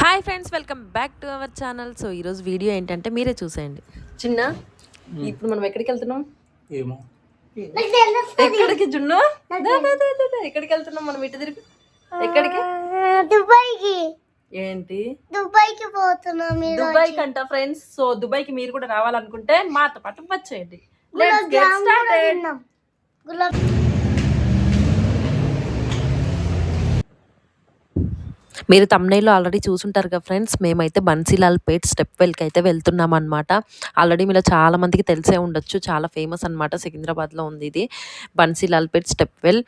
Hi friends, welcome back to our channel. So ఈరోజు video ఏంటంటే మీరే చూసేయండి. చిన్న ఇప్పుడు మనం ఎక్కడికి వెళ్తున్నాం? ఏమో ఎక్కడికి జున్ను? ఎక్కడికి వెళ్తున్నాం మనం? ఇటు తిరిగి ఎక్కడికి? దుబాయ్కి. ఏంటి దుబాయ్కి పోతున్నాం. దుబాయ్ కంట ఫ్రెండ్స్. సో దుబాయ్కి మీరు కూడా రావాలనుకుంటే మాతో పాటు వచ్చేయండి. Let's get started. మీరు తమ్నైల్లో ఆల్రెడీ చూసుంటారు కదా ఫ్రెండ్స్. మేమైతే బన్సీలాల్పేట్ స్టెప్ వెల్కి అయితే వెళ్తున్నాం అనమాట. ఆల్రెడీ మీలో చాలా మందికి తెలిసే ఉండొచ్చు, చాలా ఫేమస్ అనమాట. సికింద్రాబాద్లో ఉంది ఇది బన్సీలాల్పేట్ స్టెప్ వెల్.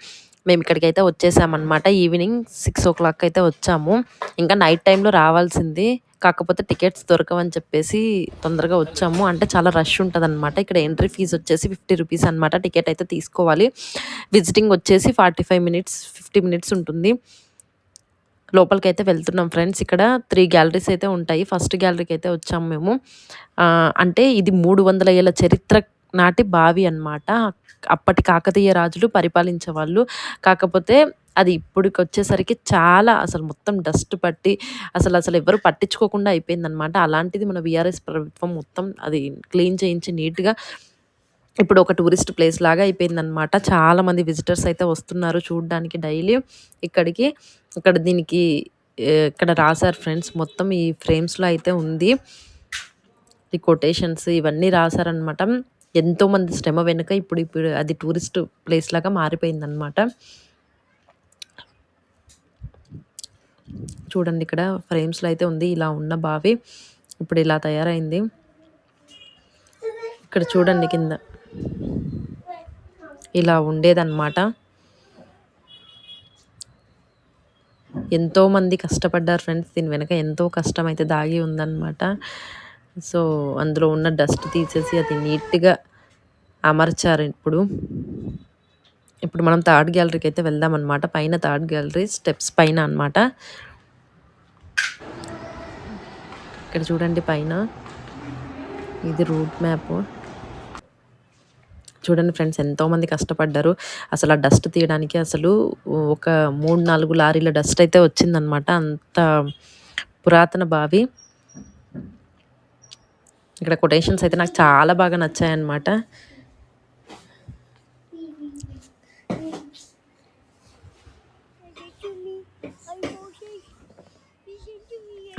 మేము ఇక్కడికైతే వచ్చేసామన్నమాట. ఈవినింగ్ 6 o'clock అయితే వచ్చాము. ఇంకా నైట్ టైంలో రావాల్సింది, కాకపోతే టికెట్స్ దొరకవని చెప్పేసి తొందరగా వచ్చాము. అంటే చాలా రష్ ఉంటుంది అనమాట. ఇక్కడ ఎంట్రీ ఫీజు వచ్చేసి 50 rupees అనమాట. టికెట్ అయితే తీసుకోవాలి. విజిటింగ్ వచ్చేసి 45 minutes 50 minutes ఉంటుంది. లోపలికి అయితే వెళ్తున్నాం ఫ్రెండ్స్. ఇక్కడ 3 గ్యాలరీస్ అయితే ఉంటాయి. ఫస్ట్ గ్యాలరీకి అయితే వచ్చాము మేము. అంటే ఇది 300 ఏళ్ళ చరిత్ర నాటి బావి అన్నమాట. అప్పటి కాకతీయ రాజులు పరిపాలించేవాళ్ళు. కాకపోతే అది ఇప్పటికి వచ్చేసరికి చాలా అసలు మొత్తం డస్ట్ పట్టి అసలు ఎవరు పట్టించుకోకుండా అయిపోయిందనమాట. అలాంటిది మన బీఆర్ఎస్ ప్రభుత్వం మొత్తం అది క్లీన్ చేయించి నీట్గా ఇప్పుడు ఒక టూరిస్ట్ ప్లేస్ లాగా అయిపోయిందనమాట. చాలామంది విజిటర్స్ అయితే వస్తున్నారు చూడడానికి డైలీ ఇక్కడికి. ఇక్కడ దీనికి ఇక్కడ రాశారు ఫ్రెండ్స్, మొత్తం ఈ ఫ్రేమ్స్లో అయితే ఉంది. ఈ కొటేషన్స్ ఇవన్నీ రాశారనమాట. ఎంతోమంది శ్రమ వెనుక ఇప్పుడు అది టూరిస్ట్ ప్లేస్ లాగా మారిపోయిందనమాట. చూడండి ఇక్కడ ఫ్రేమ్స్లో అయితే ఉంది. ఇలా ఉన్న బావి ఇప్పుడు ఇలా తయారైంది. ఇక్కడ చూడండి కింద ఇలా ఉండేదన్నమాట. ఎంతోమంది కష్టపడ్డారు ఫ్రెండ్స్. దీని వెనక ఎంతో కష్టం అయితే దాగి ఉందన్నమాట. సో అందులో ఉన్న డస్ట్ తీసేసి అది నీట్గా అమర్చారు. ఇప్పుడు మనం థర్డ్ గ్యాలరీకి అయితే వెళ్దాం అనమాట. పైన థర్డ్ గ్యాలరీ స్టెప్స్ పైన అనమాట. ఇక్కడ చూడండి పైన ఇది రూట్ మ్యాప్. చూడండి ఫ్రెండ్స్, ఎంతోమంది కష్టపడ్డారు. అసలు ఆ డస్ట్ తీయడానికి అసలు ఒక 3-4 లారీల డస్ట్ అయితే వచ్చిందనమాట. అంత పురాతన బావి. ఇక్కడ కొటేషన్స్ అయితే నాకు చాలా బాగా నచ్చాయన్నమాట.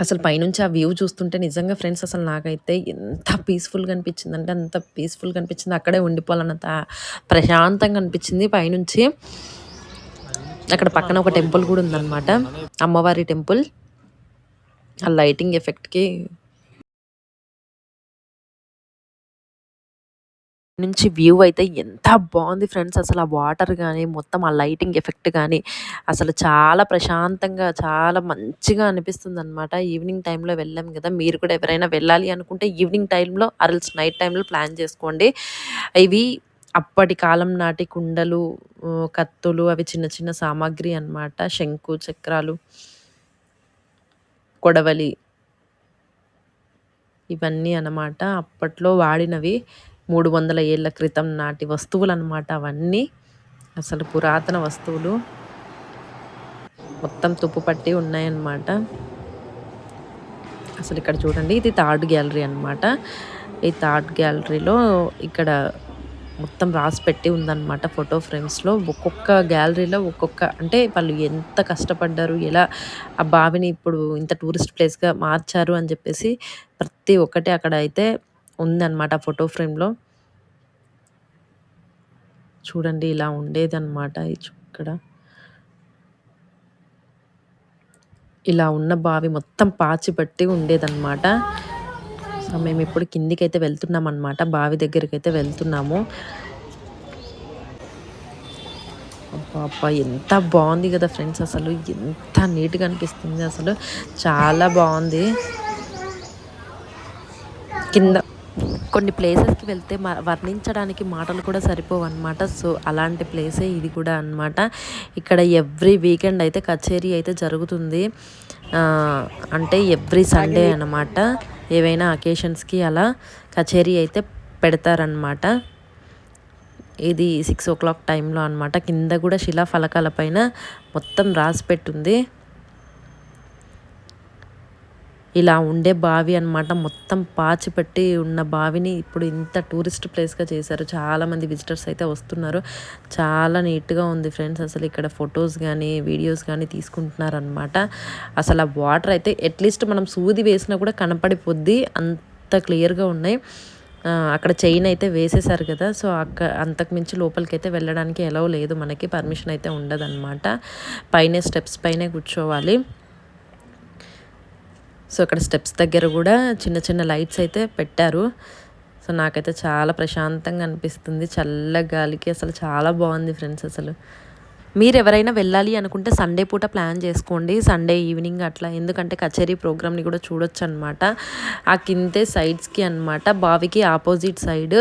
అసలు పైనుంచి ఆ వ్యూ చూస్తుంటే నిజంగా ఫ్రెండ్స్ అసలు నాకైతే ఎంత పీస్ఫుల్గా అనిపించింది అంటే అంత పీస్ఫుల్గా అనిపించింది. అక్కడే ఉండిపోవాలన్నంత ప్రశాంతంగా అనిపించింది పైనుంచి. అక్కడ పక్కన ఒక టెంపుల్ కూడా ఉందన్నమాట, అమ్మవారి టెంపుల్. ఆ లైటింగ్ ఎఫెక్ట్కి నుంచి వ్యూ అయితే ఎంత బాగుంది ఫ్రెండ్స్. అసలు ఆ వాటర్ కానీ మొత్తం ఆ లైటింగ్ ఎఫెక్ట్ కానీ అసలు చాలా ప్రశాంతంగా చాలా మంచిగా అనిపిస్తుంది అనమాట. ఈవినింగ్ టైంలో వెళ్ళాం కదా, మీరు కూడా ఎవరైనా వెళ్ళాలి అనుకుంటే ఈవినింగ్ టైంలో ఆర్ఎల్స్ నైట్ టైంలో ప్లాన్ చేసుకోండి. ఇవి అప్పటి కాలం నాటి కుండలు, కత్తులు, అవి చిన్న చిన్న సామాగ్రి అన్నమాట. శంకు చక్రాలు, కొడవలి, ఇవన్నీ అన్నమాట అప్పట్లో వాడినవి. 300 ఏళ్ల క్రితం నాటి వస్తువులు అన్నమాట అవన్నీ. అసలు పురాతన వస్తువులు మొత్తం తుప్పు పట్టి ఉన్నాయన్నమాట. అసలు ఇక్కడ చూడండి, ఇది థర్డ్ గ్యాలరీ అన్నమాట. ఈ థర్డ్ గ్యాలరీలో ఇక్కడ మొత్తం రాసి పెట్టి ఉందన్నమాట ఫోటో ఫ్రేమ్స్లో. ఒక్కొక్క గ్యాలరీలో ఒక్కొక్క, అంటే వాళ్ళు ఎంత కష్టపడ్డారు, ఎలా ఆ బావిని ఇప్పుడు ఇంత టూరిస్ట్ ప్లేస్గా మార్చారు అని చెప్పేసి ప్రతి ఒక్కటి అక్కడ అయితే ఉందన్నమాట ఫోటో ఫ్రేమ్లో. చూడండి ఇలా ఉండేదన్నమాట. ఇక్కడ ఇలా ఉన్న బావి మొత్తం పాచి పట్టి ఉండేదన్నమాట. సో మేము ఇప్పుడు కిందికి అయితే వెళ్తున్నాం అనమాట, బావి దగ్గరికి అయితే వెళ్తున్నాము. అబ్బా ఎంత బాగుంది కదా ఫ్రెండ్స్, అసలు ఎంత నీట్గా అనిపిస్తుంది. అసలు చాలా బాగుంది. కింద కొన్ని ప్లేసెస్కి వెళ్తే వర్ణించడానికి మాటలు కూడా సరిపోవు అనమాట. సో అలాంటి ప్లేసే ఇది కూడా అనమాట. ఇక్కడ ఎవ్రీ వీకెండ్ అయితే కచేరీ అయితే జరుగుతుంది. అంటే ఎవ్రీ సండే అన్నమాట. ఏవైనా అకేషన్స్కి అలా కచేరీ అయితే పెడతారనమాట. ఇది 6 o'clock టైంలో అనమాట. కింద కూడా శిలా ఫలకాల పైన మొత్తం రాసి పెట్టుంది. ఇలా ఉండే బావి అనమాట. మొత్తం పాచి పెట్టి ఉన్న బావిని ఇప్పుడు ఇంత టూరిస్ట్ ప్లేస్గా చేశారు. చాలామంది విజిటర్స్ అయితే వస్తున్నారు. చాలా నీట్గా ఉంది ఫ్రెండ్స్. అసలు ఇక్కడ ఫొటోస్ కానీ వీడియోస్ కానీ తీసుకుంటున్నారనమాట. అసలు ఆ వాటర్ అయితే అట్లీస్ట్ మనం సూది వేసినా కూడా కనపడిపోద్ది, అంత క్లియర్గా ఉన్నాయి. అక్కడ చైన్ అయితే వేసేసారు కదా, సో అంతకుమించి లోపలికి అయితే వెళ్ళడానికి ఎలవ్ లేదు, మనకి పర్మిషన్ అయితే ఉండదన్నమాట. పైన స్టెప్స్ పైనే కూర్చోవాలి. సో అక్కడ స్టెప్స్ దగ్గర కూడా చిన్న చిన్న లైట్స్ అయితే పెట్టారు. సో నాకైతే చాలా ప్రశాంతంగా అనిపిస్తుంది, చల్ల గాలికి అసలు చాలా బాగుంది ఫ్రెండ్స్. అసలు మీరు ఎవరైనా వెళ్ళాలి అనుకుంటే సండే పూట ప్లాన్ చేసుకోండి, సండే ఈవినింగ్ అట్లా. ఎందుకంటే కచేరీ ప్రోగ్రామ్ని కూడా చూడొచ్చు అనమాట. ఆ కిందే సైడ్స్కి అనమాట, బావికి ఆపోజిట్ సైడ్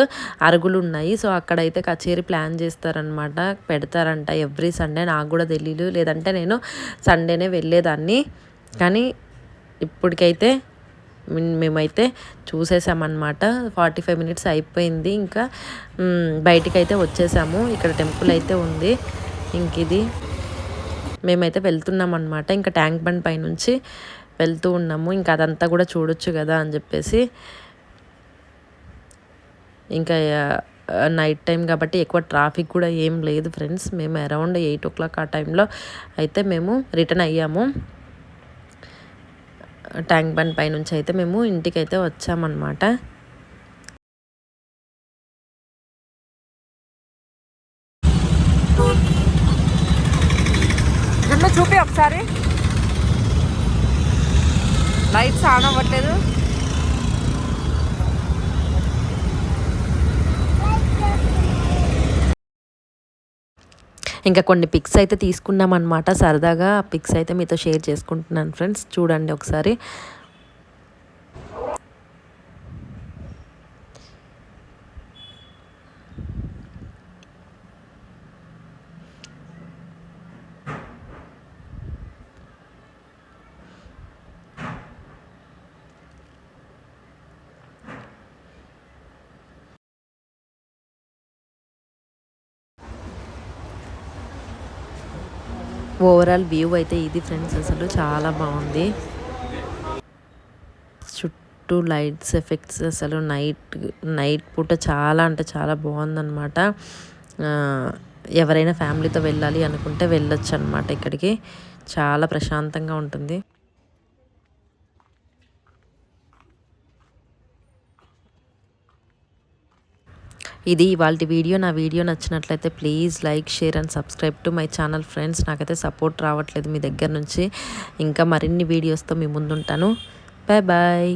అరుగులు ఉన్నాయి. సో అక్కడైతే కచేరీ ప్లాన్ చేస్తారనమాట, పెడతారంట ఎవ్రీ సండే. నాకు కూడా తెలియదు, లేదంటే నేను సండేనే వెళ్ళేదాన్ని. కానీ ఇప్పటికైతే మేమైతే చూసేసామన్నమాట. 45 మినిట్స్ అయిపోయింది, ఇంకా బయటికైతే వచ్చేసాము. ఇక్కడ టెంపుల్ అయితే ఉంది. ఇంక ఇది మేమైతే వెళ్తున్నాం అనమాట. ఇంకా ట్యాంక్ బండ్ పైనుంచి వెళ్తూ ఉన్నాము. ఇంకా అదంతా కూడా చూడొచ్చు కదా అని చెప్పేసి. ఇంకా నైట్ టైం కాబట్టి ఎక్కువ ట్రాఫిక్ కూడా ఏం లేదు ఫ్రెండ్స్. మేము అరౌండ్ 8 o'clock ఆ టైంలో అయితే మేము రిటర్న్ అయ్యాము. ట్యాంక్ బండ్ పైనుంచి అయితే మేము ఇంటికైతే వచ్చామన్నమాట. చూపి ఒకసారి, లైట్స్ ఆన్ అవ్వట్లేదు. ఇంకా కొన్ని పిక్స్ అయితే తీసుకున్నాం అనమాట సరదాగా. ఆ పిక్స్ అయితే మీతో షేర్ చేసుకుంటున్నాను ఫ్రెండ్స్, చూడండి ఒకసారి. ఓవరాల్ వ్యూ అయితే ఇది ఫ్రెండ్స్. అసలు చాలా బాగుంది, చుట్టూ లైట్స్ ఎఫెక్ట్స్. అసలు నైట్ పూట చాలా అంటే చాలా బాగుందన్నమాట. ఎవరైనా ఫ్యామిలీతో వెళ్ళాలి అనుకుంటే వెళ్ళొచ్చు అనమాట ఇక్కడికి, చాలా ప్రశాంతంగా ఉంటుంది. ఇది ఇవాళ వీడియో. నా వీడియో నచ్చినట్లయితే please like, share and subscribe to my channel friends. నాకైతే సపోర్ట్ రావట్లేదు మీ దగ్గర నుంచి. ఇంకా మరిన్ని వీడియోస్తో మీ ముందుంటాను. Bye bye.